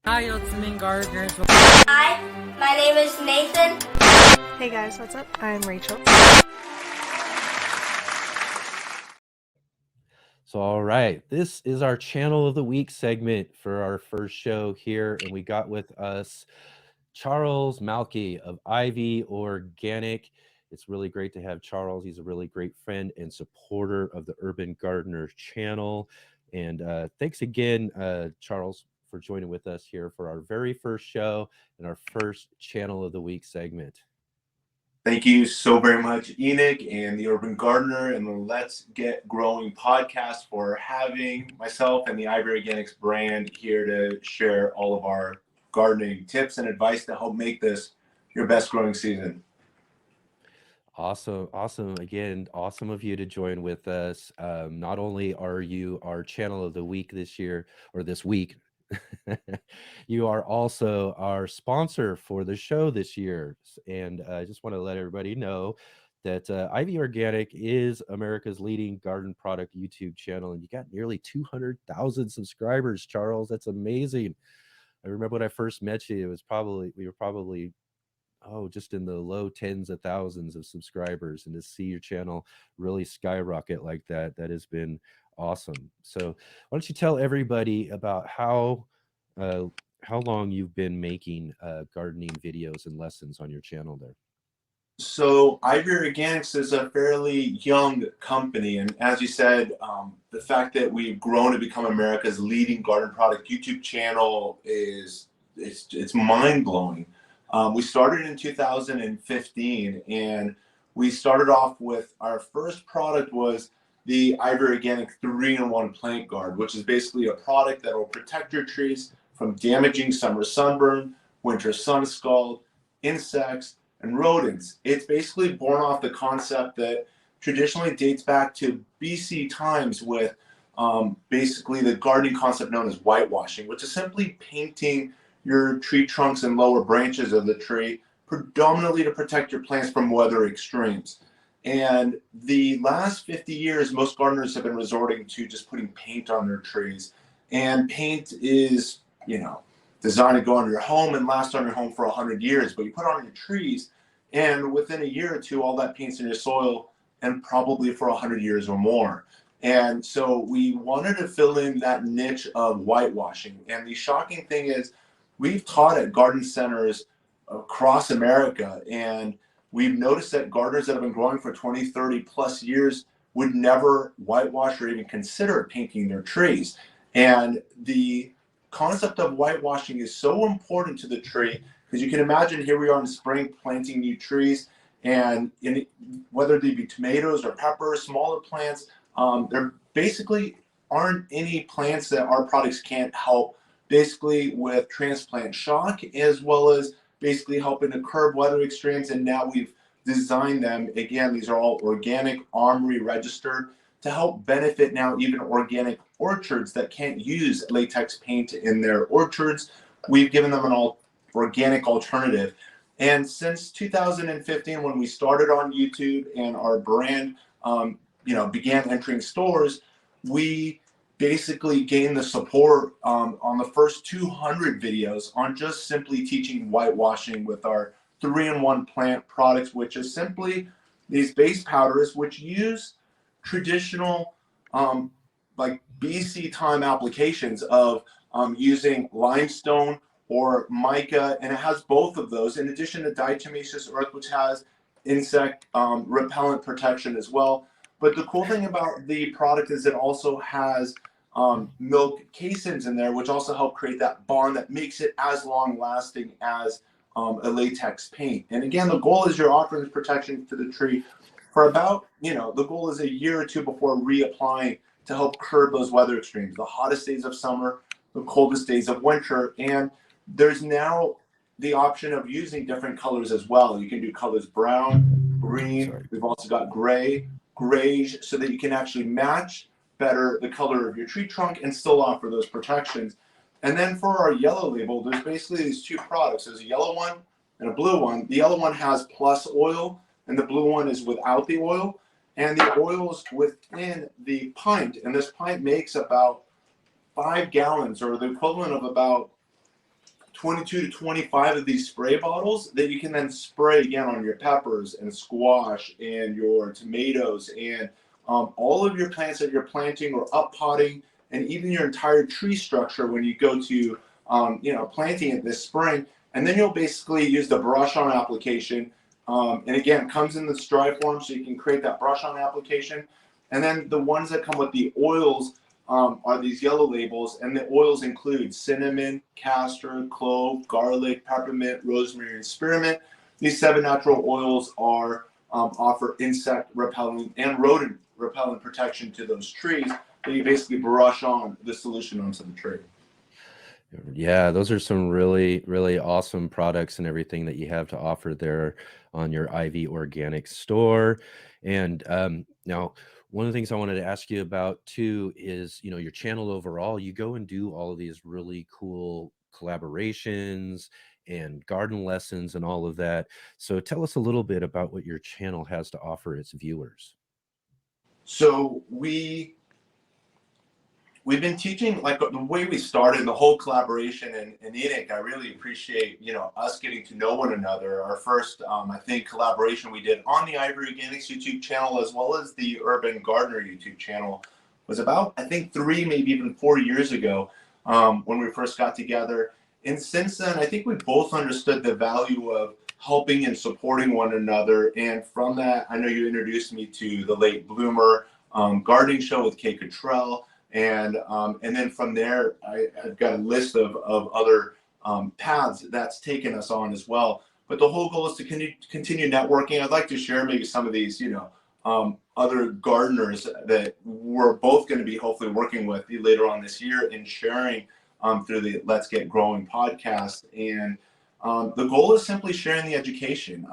Hi, Ultimate Gardeners. Hi, my name is Nathan. Hey guys, what's up? I'm Rachel. So, all right, this is our Channel of the Week segment for our first show here, and we got with us Charles Malky of Ivy Organic. It's really great to have Charles. He's a really great friend and supporter of the Urban Gardener channel. And thanks again, Charles, for joining with us here for our very first show and our first Channel of the Week segment. Thank you so very much, Enoch and the Urban Gardener and the Let's Get Growing podcast for having myself and the Ivy Organics brand here to share all of our gardening tips and advice to help make this your best growing season. Awesome. Again, awesome of you to join with us. Not only are you our Channel of the Week this year or this week, you are also our sponsor for the show this year. And I just want to let everybody know that Ivy Organic is America's leading garden product YouTube channel. And you got nearly 200,000 subscribers, Charles. That's amazing. I remember when I first met you, we were probably just in the low tens of thousands of subscribers, and to see your channel really skyrocket like that has been awesome. So why don't you tell everybody about how long you've been making gardening videos and lessons on your channel there? So Ivy Organics is a fairly young company, and as you said, the fact that we've grown to become America's leading garden product YouTube channel it's mind blowing. We started in 2015, and we started off with our first product was the Ivy Organic 3-in-1 Plant Guard, which is basically a product that will protect your trees from damaging summer sunburn, winter sun scald, insects, and rodents. It's basically born off the concept that traditionally dates back to BC times with basically the gardening concept known as whitewashing, which is simply painting your tree trunks and lower branches of the tree, predominantly to protect your plants from weather extremes. And the last 50 years, most gardeners have been resorting to just putting paint on their trees. And paint is, designed to go on your home and last on your home for 100 years, but you put it on your trees, and within a year or two, all that paint's in your soil, and probably for 100 years or more. And so we wanted to fill in that niche of whitewashing. And the shocking thing is, we've taught at garden centers across America, and we've noticed that gardeners that have been growing for 20, 30 plus years would never whitewash or even consider painting their trees. And the concept of whitewashing is so important to the tree, because you can imagine here we are in spring planting new trees, and whether they be tomatoes or peppers, smaller plants, there basically aren't any plants that our products can't help basically with transplant shock, as well as basically helping to curb weather extremes. And now we've designed them, again, these are all organic, armory registered, to help benefit now even organic orchards that can't use latex paint in their orchards. We've given them an organic alternative. And since 2015, when we started on YouTube and our brand began entering stores, we basically gained the support on the first 200 videos on just simply teaching whitewashing with our 3-in-1 plant products, which is simply these base powders which use traditional like BC time applications of using limestone or mica, and it has both of those in addition to diatomaceous earth, which has insect repellent protection as well. But the cool thing about the product is it also has milk caseins in there, which also help create that bond that makes it as long lasting as a latex paint. And again, the goal is you're offering this protection to the tree for about, the goal is a year or two before reapplying to help curb those weather extremes, the hottest days of summer, the coldest days of winter. And there's now the option of using different colors as well. You can do colors brown, green. We've also got gray, grayish, so that you can actually match better the color of your tree trunk and still offer those protections. And then for our yellow label, there's basically these two products. There's a yellow one and a blue one. The yellow one has plus oil, and the blue one is without the oil. And the oil's within the pint, and this pint makes about 5 gallons, or the equivalent of about 22 to 25 of these spray bottles that you can then spray again on your peppers and squash and your tomatoes and all of your plants that you're planting or up potting, and even your entire tree structure when you go to planting it this spring. And then you'll basically use the brush on application. And again, it comes in this dry form, so you can create that brush on application. And then the ones that come with the oils are these yellow labels, and the oils include cinnamon, castor, clove, garlic, peppermint, rosemary, and spearmint. These 7 natural oils offer insect repellent and rodent repellent protection to those trees. And you basically brush on the solution onto the tree. Yeah, those are some really, really awesome products and everything that you have to offer there on your Ivy Organic store. And now, one of the things I wanted to ask you about too is, your channel overall. You go and do all of these really cool collaborations and garden lessons and all of that. So tell us a little bit about what your channel has to offer its viewers. So we've been teaching, like the way we started the whole collaboration in Enoch. I really appreciate, us getting to know one another. Our first, I think, collaboration we did on the Ivy Organics YouTube channel, as well as the Urban Gardener YouTube channel, was about, I think, 3, maybe even 4 years ago, when we first got together. And since then, I think we both understood the value of helping and supporting one another. And from that, I know you introduced me to the Late Bloomer gardening show with Kay Cottrell. And then from there, I've got a list of other paths that's taken us on as well. But the whole goal is to continue networking. I'd like to share maybe some of these, other gardeners that we're both going to be hopefully working with later on this year and sharing through the Let's Get Growing podcast. And the goal is simply sharing the education.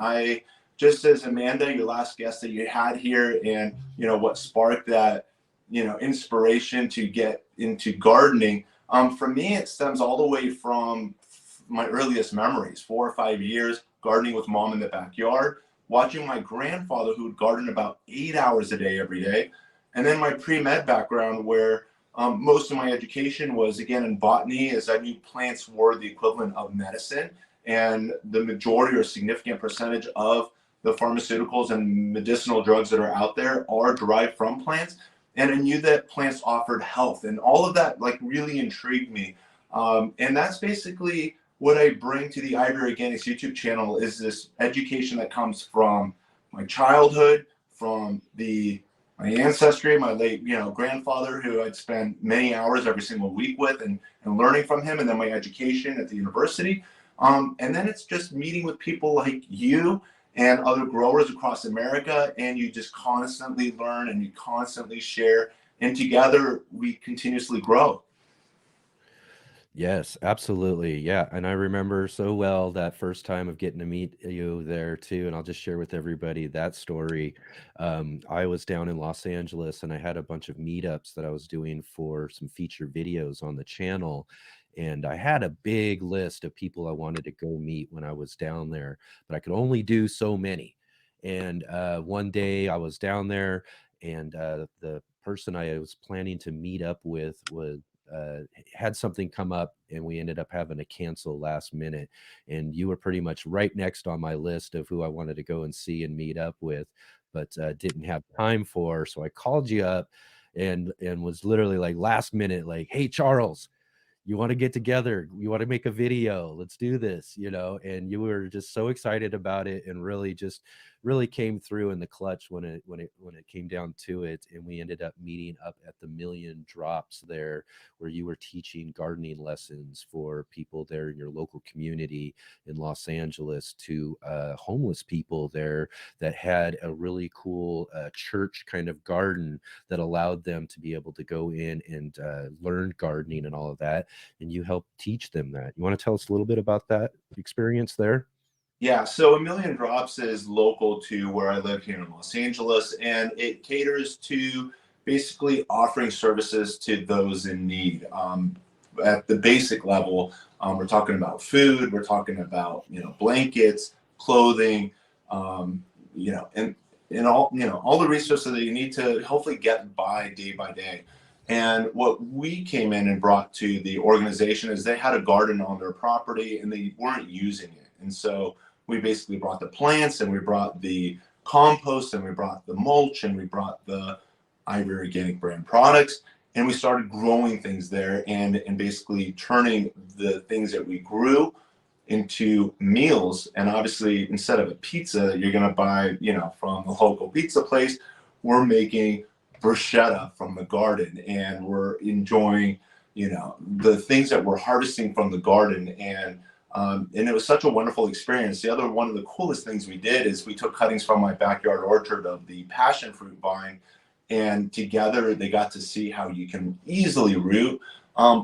Just as Amanda, your last guest that you had here, and what sparked that inspiration to get into gardening. For me, it stems all the way from my earliest memories, 4 or 5 years gardening with mom in the backyard, watching my grandfather who would garden about 8 hours a day every day. And then my pre-med background, where most of my education was, again, in botany, as I knew plants were the equivalent of medicine. And the majority or significant percentage of the pharmaceuticals and medicinal drugs that are out there are derived from plants. And I knew that plants offered health, and all of that really intrigued me. And that's basically what I bring to the Ivy Organics YouTube channel, is this education that comes from my childhood, from my ancestry, my late grandfather, who I'd spend many hours every single week with and learning from him, and then my education at the university. And then it's just meeting with people like you and other growers across America, and you just constantly learn and you constantly share, and together we continuously grow. Yes, absolutely. Yeah. And I remember so well that first time of getting to meet you there too. And I'll just share with everybody that story. I was down in Los Angeles and I had a bunch of meetups that I was doing for some feature videos on the channel. And I had a big list of people I wanted to go meet when I was down there, but I could only do so many. And one day I was down there, and the person I was planning to meet up with had something come up, and we ended up having to cancel last minute. And you were pretty much right next on my list of who I wanted to go and see and meet up with, but didn't have time for. So I called you up and was literally like last minute, like, "Hey, Charles, you want to get together? You want to make a video? Let's do this," and you were just so excited about it, and really came through in the clutch when it came down to it. And we ended up meeting up at the Million Drops there, where you were teaching gardening lessons for people there in your local community in Los Angeles, to homeless people there that had a really cool church kind of garden that allowed them to be able to go in and learn gardening and all of that. And you helped teach them that. You want to tell us a little bit about that experience there? Yeah, so A Million Drops is local to where I live here in Los Angeles, and it caters to basically offering services to those in need. At the basic level, we're talking about food, we're talking about blankets, clothing, and all all the resources that you need to hopefully get by day. And what we came in and brought to the organization is they had a garden on their property and they weren't using it. And so we basically brought the plants and we brought the compost and we brought the mulch and we brought the Ivory Organic brand products. And we started growing things there and basically turning the things that we grew into meals. And obviously, instead of a pizza that you're going to buy, from the local pizza place, we're making bruschetta from the garden, and we're enjoying, the things that we're harvesting from the garden. And it was such a wonderful experience. The other one of the coolest things we did is we took cuttings from my backyard orchard of the passion fruit vine, and together they got to see how you can easily root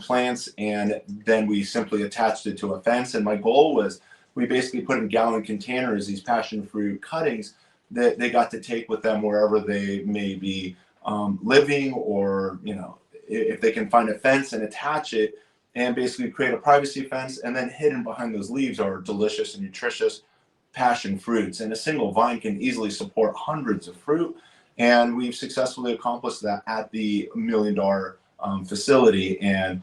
plants, and then we simply attached it to a fence. And my goal was we basically put in gallon containers these passion fruit cuttings that they got to take with them wherever they may be living, or if they can find a fence and attach it and basically create a privacy fence, and then hidden behind those leaves are delicious and nutritious passion fruits. And a single vine can easily support hundreds of fruit, and we've successfully accomplished that at the $1 million facility. And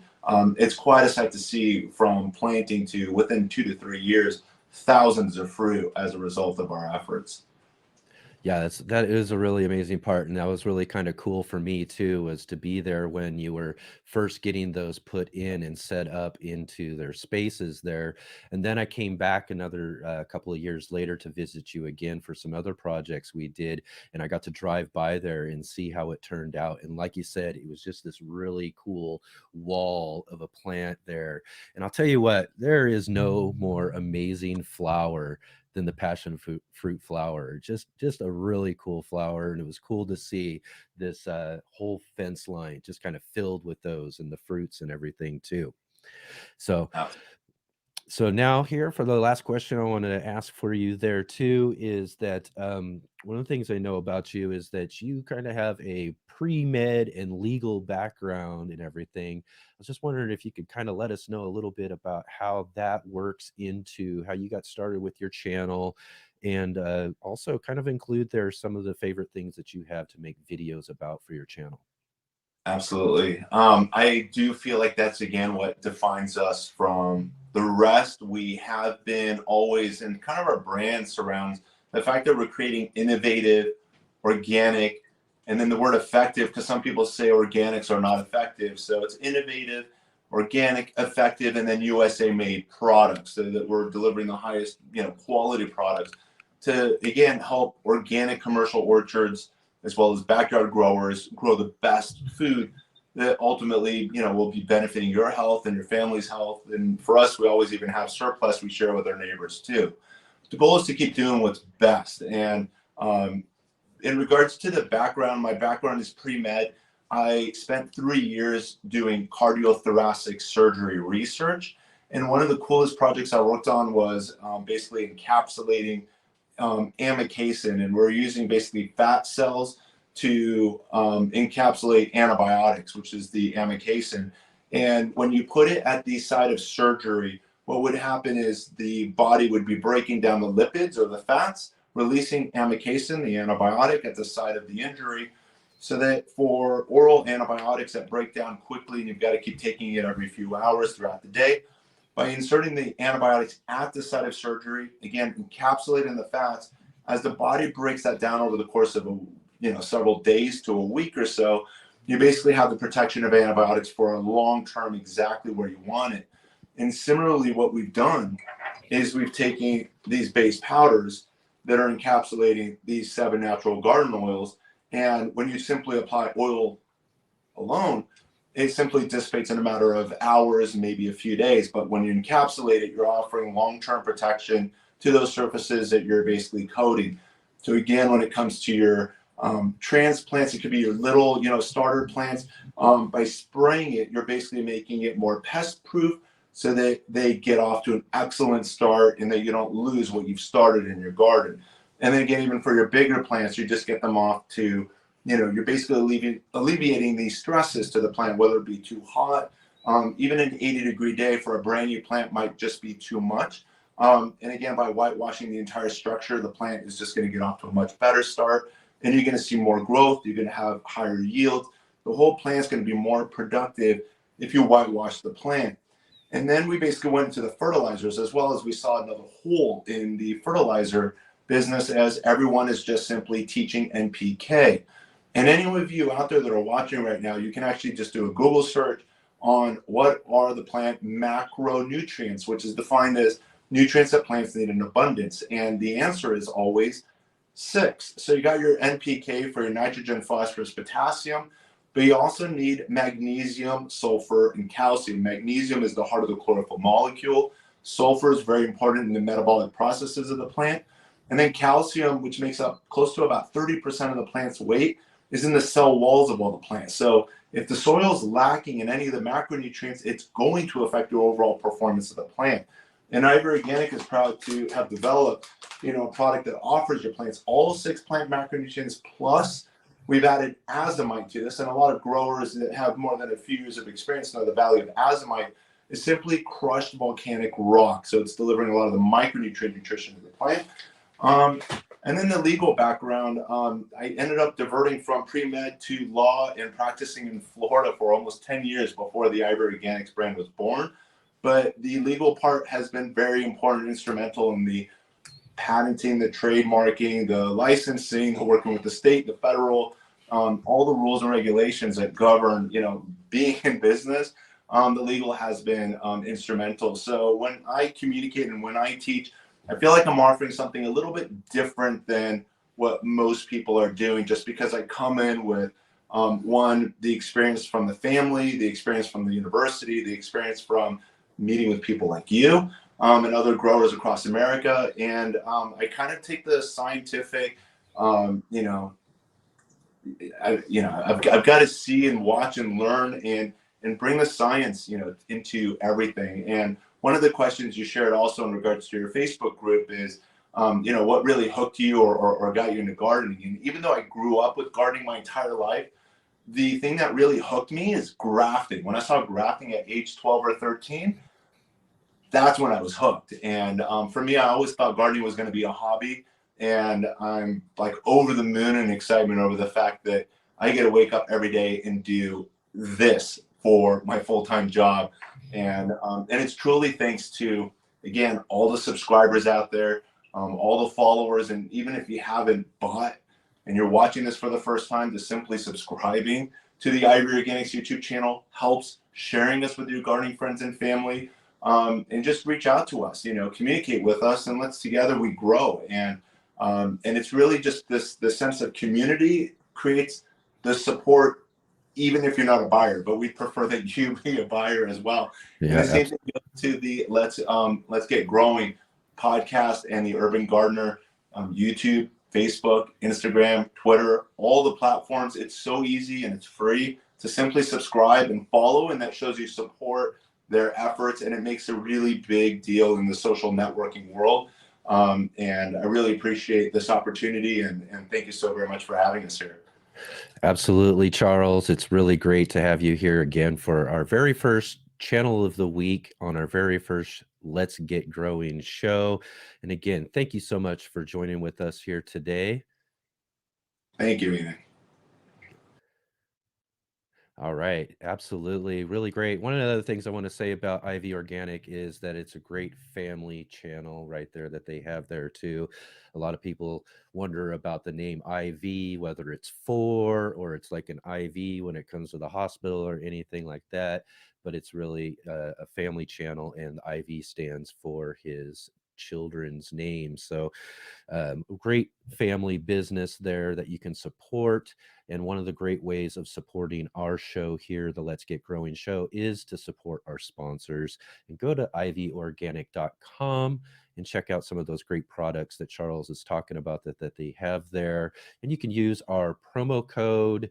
it's quite a sight to see, from planting to within 2 to 3 years, thousands of fruit as a result of our efforts. Yeah, that is a really amazing part, and that was really kind of cool for me too, was to be there when you were first getting those put in and set up into their spaces there. And then I came back another couple of years later to visit you again for some other projects we did, and I got to drive by there and see how it turned out. And like you said, it was just this really cool wall of a plant there. And I'll tell you what, there is no more amazing flower than the passion fruit flower. Just a really cool flower, and it was cool to see this whole fence line just kind of filled with those and the fruits and everything too. So so now here for the last question I wanted to ask for you there too is that one of the things I know about you is that you kind of have a pre-med and legal background and everything. I was just wondering if you could kind of let us know a little bit about how that works into how you got started with your channel, and also kind of include there some of the favorite things that you have to make videos about for your channel. Absolutely. I do feel like that's, again, what defines us from the rest. We have been always, and kind of our brand surrounds the fact that we're creating innovative, organic, and then the word effective, because some people say organics are not effective. So it's innovative, organic, effective, and then USA made products, so that we're delivering the highest, quality products to, again, help organic commercial orchards as well as backyard growers grow the best food that ultimately, will be benefiting your health and your family's health. And for us, we always even have surplus we share with our neighbors too. The goal is to keep doing what's best. And in regards to the background, my background is pre-med. I spent 3 years doing cardiothoracic surgery research. And one of the coolest projects I worked on was basically encapsulating amikacin, and we're using basically fat cells to encapsulate antibiotics, which is the amikacin. And when you put it at the site of surgery, what would happen is the body would be breaking down the lipids or the fats, releasing amikacin, the antibiotic, at the site of the injury, so that for oral antibiotics that break down quickly and you've got to keep taking it every few hours throughout the day, by inserting the antibiotics at the site of surgery, again, encapsulating the fats, as the body breaks that down over the course of several days to a week or so, you basically have the protection of antibiotics for a long term, exactly where you want it. And similarly, what we've done is we've taken these base powders that are encapsulating these 7 natural garden oils, and when you simply apply oil alone, it simply dissipates in a matter of hours, maybe a few days. But when you encapsulate it, you're offering long-term protection to those surfaces that you're basically coating. So again, when it comes to your transplants, it could be your little, starter plants. By spraying it, you're basically making it more pest-proof, so that they get off to an excellent start and that you don't lose what you've started in your garden. And then again, even for your bigger plants, you just get them off to, you're basically alleviating these stresses to the plant, whether it be too hot. Even an 80-degree day for a brand new plant might just be too much. And again, by whitewashing the entire structure, the plant is just going to get off to a much better start, and you're going to see more growth. You're going to have higher yield, the whole plant's going to be more productive if you whitewash the plant. And then we basically went into the fertilizers, as well as we saw another hole in the fertilizer business, as everyone is just simply teaching NPK. And any of you out there that are watching right now, you can actually just do a Google search on what are the plant macronutrients, which is defined as nutrients that plants need in abundance. And the answer is always 6. So you got your NPK for your nitrogen, phosphorus, potassium, but you also need magnesium, sulfur, and calcium. Magnesium is the heart of the chlorophyll molecule. Sulfur is very important in the metabolic processes of the plant. And then calcium, which makes up close to about 30% of the plant's weight, is in the cell walls of all the plants. So if the soil is lacking in any of the macronutrients, it's going to affect your overall performance of the plant. And Ivory Organic is proud to have developed, a product that offers your plants all 6 plant macronutrients, plus we've added azomite to this. And a lot of growers that have more than a few years of experience know the value of azomite is simply crushed volcanic rock. So it's delivering a lot of the micronutrient nutrition to the plant. And then the legal background, I ended up diverting from pre-med to law and practicing in Florida for almost 10 years before the Ivory Organics brand was born. But the legal part has been very important, instrumental in the patenting, the trademarking, the licensing, working with the state, the federal, all the rules and regulations that govern, being in business. The legal has been instrumental. So when I communicate and when I teach, I feel like I'm offering something a little bit different than what most people are doing, just because I come in with one, the experience from the family, the experience from the university, the experience from meeting with people like you and other growers across America. And I kind of take the scientific, I've got to see and watch and learn and bring the science, into everything. And one of the questions you shared also in regards to your Facebook group is, what really hooked you or got you into gardening? And even though I grew up with gardening my entire life, the thing that really hooked me is grafting. When I saw grafting at age 12 or 13, that's when I was hooked. And for me, I always thought gardening was going to be a hobby. And I'm like over the moon in excitement over the fact that I get to wake up every day and do this for my full-time job. And it's truly thanks to, again, all the subscribers out there, all the followers. And even if you haven't bought and you're watching this for the first time, just simply subscribing to the Ivory Organics YouTube channel helps. Sharing us with your gardening friends and family, and just reach out to us, communicate with us, and let's together we grow. And it's really just the sense of community creates the support, even if you're not a buyer, but we prefer that you be a buyer as well. Yeah, and the same thing goes to the Let's Get Growing podcast and the Urban Gardener, YouTube, Facebook, Instagram, Twitter, all the platforms. It's so easy and it's free to simply subscribe and follow, and that shows you support their efforts, and it makes a really big deal in the social networking world. And I really appreciate this opportunity, and thank you so very much for having us here. Absolutely, Charles. It's really great to have you here again for our very first channel of the week on our very first Let's Get Growing show. And again, thank you so much for joining with us here today. Thank you, Ethan. All right, absolutely. Really great. One of the other things I want to say about Ivy Organic is that it's a great family channel right there that they have there too. A lot of people wonder about the name IV, whether it's or it's like an IV when it comes to the hospital or anything like that. But it's really a family channel, and IV stands for his children's name. So great family business there that you can support. And one of the great ways of supporting our show here, the Let's Get Growing show, is to support our sponsors. And go to ivorganic.com and check out some of those great products that Charles is talking about that they have there. And you can use our promo code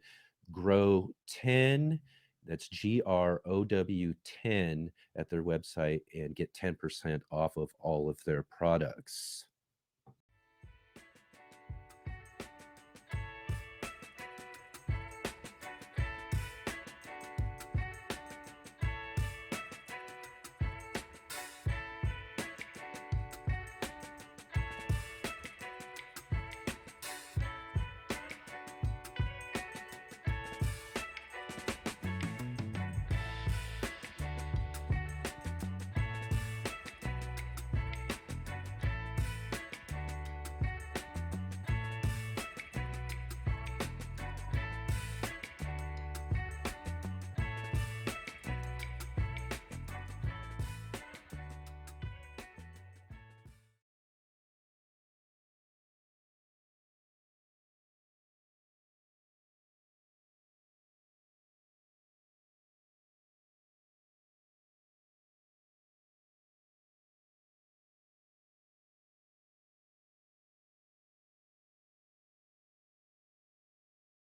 GROW10. That's GROW10 at their website and get 10% off of all of their products.